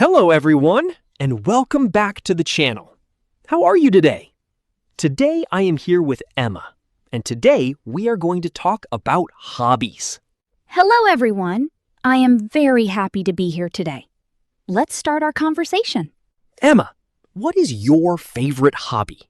Hello everyone, and welcome back to the channel. How are you today? Today I am here with Emma, and today we are going to talk about hobbies. Hello everyone. I am very happy to be here today. Let's start our conversation. Emma, what is your favorite hobby?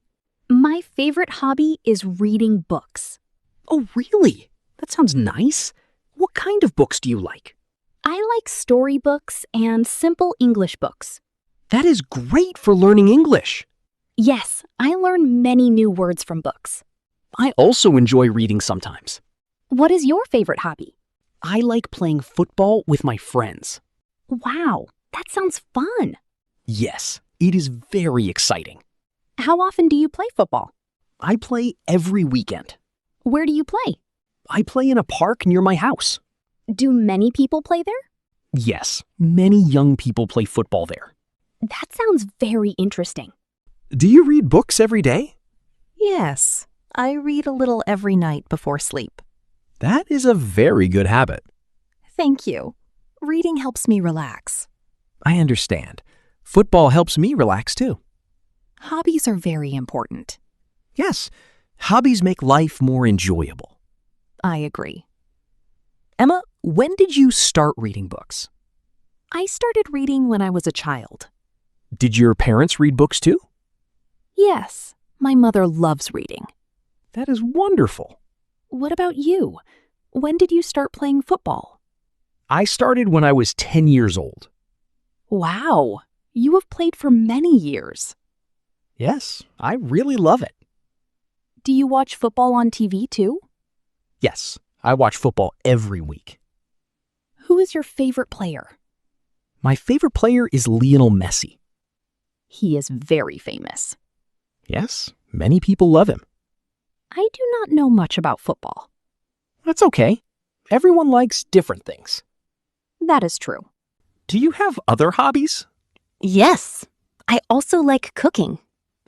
My favorite hobby is reading books. Oh, really? That sounds nice. What kind of books do you like? I like storybooks and simple English books. That is great for learning English. Yes, I learn many new words from books. I also enjoy reading sometimes. What is your favorite hobby? I like playing football with my friends. Wow, that sounds fun. Yes, it is very exciting. How often do you play football? I play every weekend. Where do you play? I play in a park near my house. Do many people play there? Yes, many young people play football there. That sounds very interesting. Do you read books every day? Yes, I read a little every night before sleep. That is a very good habit. Thank you. Reading helps me relax. I understand. Football helps me relax too. Hobbies are very important. Yes, hobbies make life more enjoyable. I agree. Emma, when did you start reading books? I started reading when I was a child. Did your parents read books too? Yes, my mother loves reading. That is wonderful. What about you? When did you start playing football? I started when I was 10 years old. Wow, you have played for many years. Yes, I really love it. Do you watch football on TV too? Yes, I watch football every week. Who is your favorite player? My favorite player is Lionel Messi. He is very famous. Yes, many people love him. I do not know much about football. That's okay. Everyone likes different things. That is true. Do you have other hobbies? Yes, I also like cooking.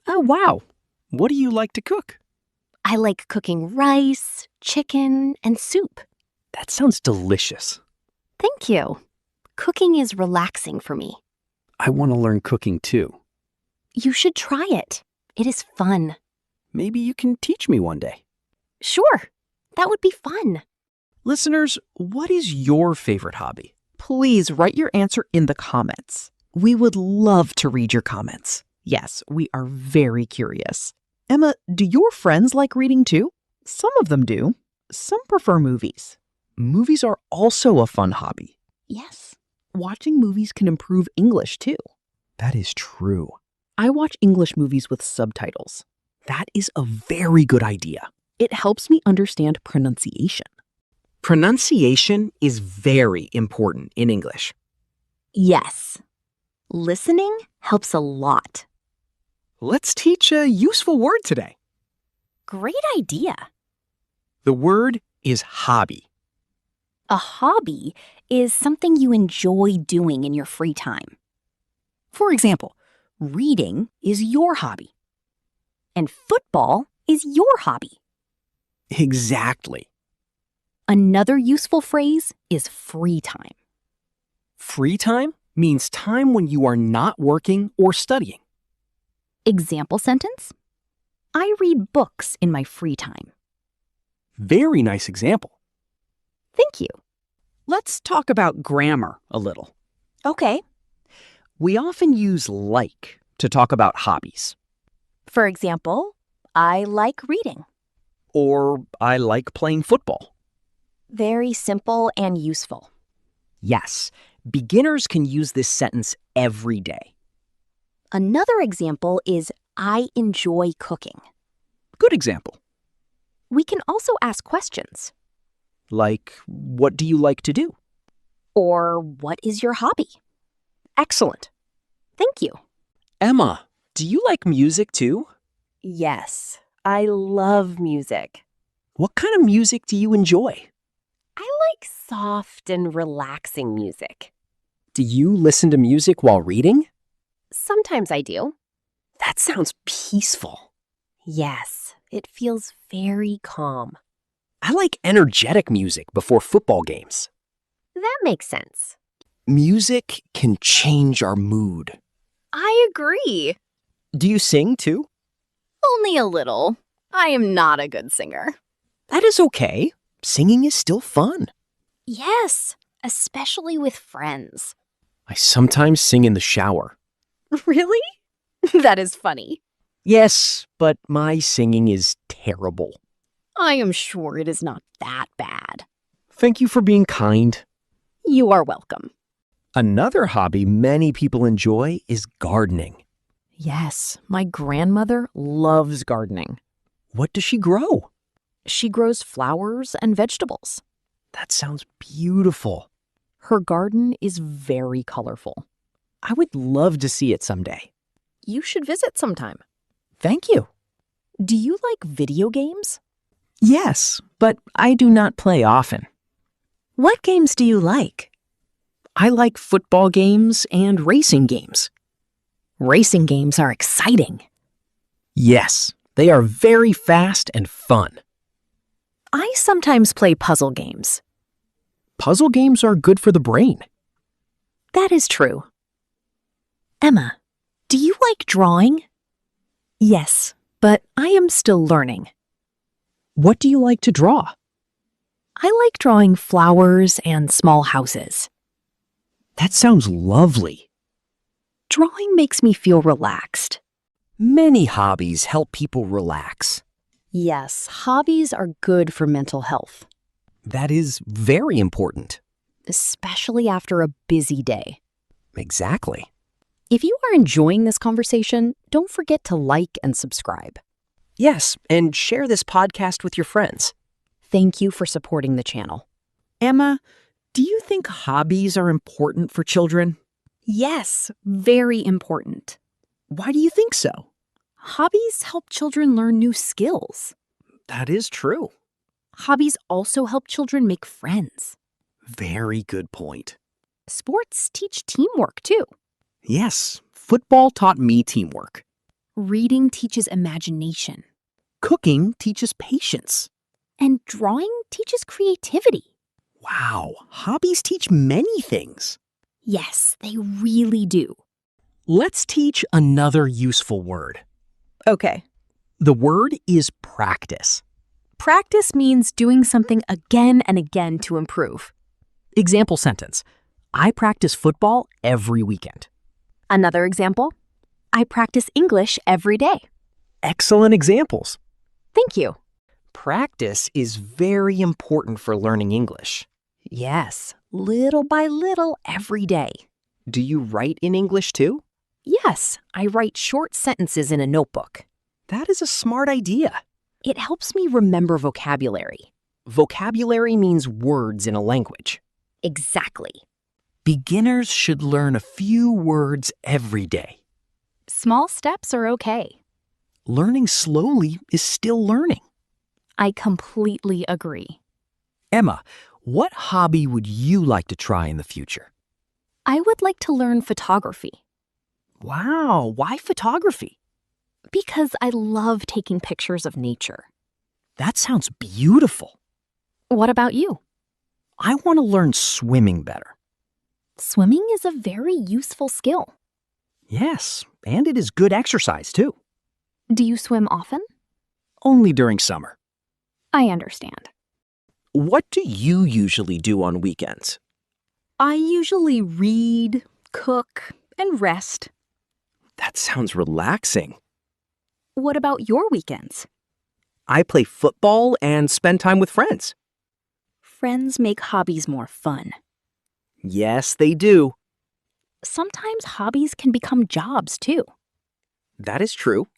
Oh, wow. What do you like to cook? I like cooking rice, chicken, and soup. That sounds delicious. Thank you. Cooking is relaxing for me. I want to learn cooking too. You should try it. It is fun. Maybe you can teach me one day. Sure, that would be fun. Listeners, what is your favorite hobby? Please write your answer in the comments. We would love to read your comments. Yes, we are very curious. Emma, do your friends like reading too? Some of them do. Some prefer movies. Movies are also a fun hobby. Yes, watching movies can improve English too. That is true. I watch English movies with subtitles. That is a very good idea. It helps me understand pronunciation. Pronunciation is very important in English. Yes. Listening helps a lot. Let's teach a useful word today. Great idea. The word is hobby. A hobby is something you enjoy doing in your free time. For example, reading is your hobby. And football is your hobby. Exactly. Another useful phrase is free time. Free time means time when you are not working or studying. Example sentence: I read books in my free time. Very nice example. Thank you. Let's talk about grammar a little. Okay. We often use like to talk about hobbies. For example, I like reading. Or I like playing football. Very simple and useful. Yes, beginners can use this sentence every day. Another example is I enjoy cooking. Good example. We can also ask questions. Like, what do you like to do? Or what is your hobby? Excellent. Thank you. Emma, do you like music too? Yes, I love music. What kind of music do you enjoy? I like soft and relaxing music. Do you listen to music while reading? Sometimes I do. That sounds peaceful. Yes, it feels very calm. I like energetic music before football games. That makes sense. Music can change our mood. I agree. Do you sing too? Only a little. I am not a good singer. That is okay. Singing is still fun. Yes, especially with friends. I sometimes sing in the shower. Really? That is funny. Yes, but my singing is terrible. I am sure it is not that bad. Thank you for being kind. You are welcome. Another hobby many people enjoy is gardening. Yes, my grandmother loves gardening. What does she grow? She grows flowers and vegetables. That sounds beautiful. Her garden is very colorful. I would love to see it someday. You should visit sometime. Thank you. Do you like video games? Yes, but I do not play often. What games do you like? I like football games and racing games. Racing games are exciting. Yes, they are very fast and fun. I sometimes play puzzle games. Puzzle games are good for the brain. That is true. Emma, do you like drawing? Yes, but I am still learning. What do you like to draw? I like drawing flowers and small houses. That sounds lovely. Drawing makes me feel relaxed. Many hobbies help people relax. Yes, hobbies are good for mental health, That is very important. especially after a busy day. Exactly. If you are enjoying this conversation, don't forget to like and subscribe. Yes, and share this podcast with your friends. Thank you for supporting the channel. Emma, do you think hobbies are important for children? Yes, very important. Why do you think so? Hobbies help children learn new skills. That is true. Hobbies also help children make friends. Very good point. Sports teach teamwork too. Yes, football taught me teamwork. Reading teaches imagination. Cooking teaches patience. And drawing teaches creativity. Wow, hobbies teach many things. Yes, they really do. Let's teach another useful word. Okay. The word is practice. Practice means doing something again and again to improve. Example sentence. I practice football every weekend. Another example, I practice English every day. Excellent examples. Thank you. Practice is very important for learning English. Yes, little by little every day. Do you write in English too? Yes, I write short sentences in a notebook. That is a smart idea. It helps me remember vocabulary. Vocabulary means words in a language. Exactly. Beginners should learn a few words every day. Small steps are okay. Learning slowly is still learning. I completely agree. Emma, what hobby would you like to try in the future? I would like to learn photography Wow, why photography? because I love taking pictures of nature. That sounds beautiful. What about you? I want to learn swimming better. Swimming is a very useful skill. Yes, and it is good exercise too. Do you swim often? Only during summer. I understand. What do you usually do on weekends? I usually read, cook, and rest. That sounds relaxing. What about your weekends? I play football and spend time with friends. Friends make hobbies more fun. Yes, they do. Sometimes hobbies can become jobs too. That is true.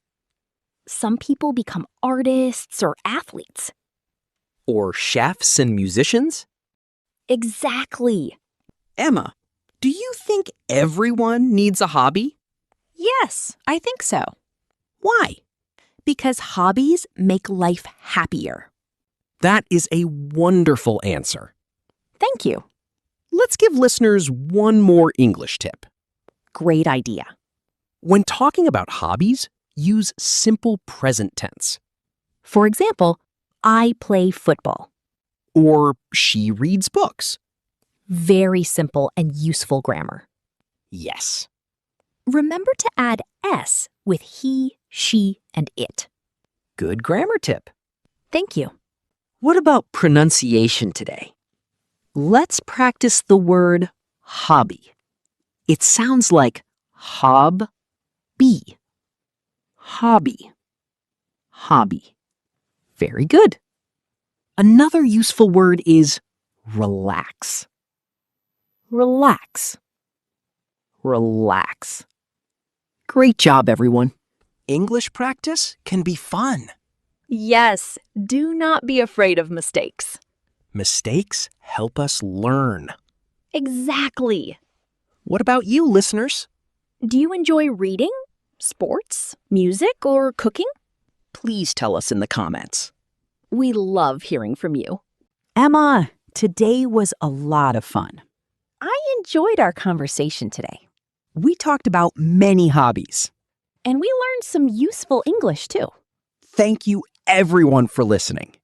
Some people become artists or athletes. Or chefs and musicians. Exactly. Emma, do you think everyone needs a hobby? Yes, I think so. Why? Because hobbies make life happier. That is a wonderful answer. Thank you. Let's give listeners one more English tip. Great idea. When talking about hobbies, use simple present tense. For example, I play football. Or she reads books. Very simple and useful grammar. Yes. Remember to add S with he, she, and it. Good grammar tip. Thank you. What about pronunciation today? Let's practice the word hobby. It sounds like hob-bee. Hobby. Hobby. Very good. Another useful word is relax. Relax. Relax. Great job, everyone. English practice can be fun. Yes, do not be afraid of mistakes. Mistakes help us learn. Exactly. What about you, listeners? Do you enjoy reading, sports, music, or cooking? Please tell us in the comments. We love hearing from you. Emma, today was a lot of fun. I enjoyed our conversation today. We talked about many hobbies. And we learned some useful English too. Thank you, everyone, for listening.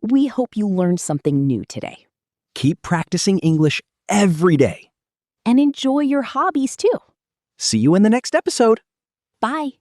We hope you learned something new today. Keep practicing English every day. And enjoy your hobbies too. See you in the next episode. Bye.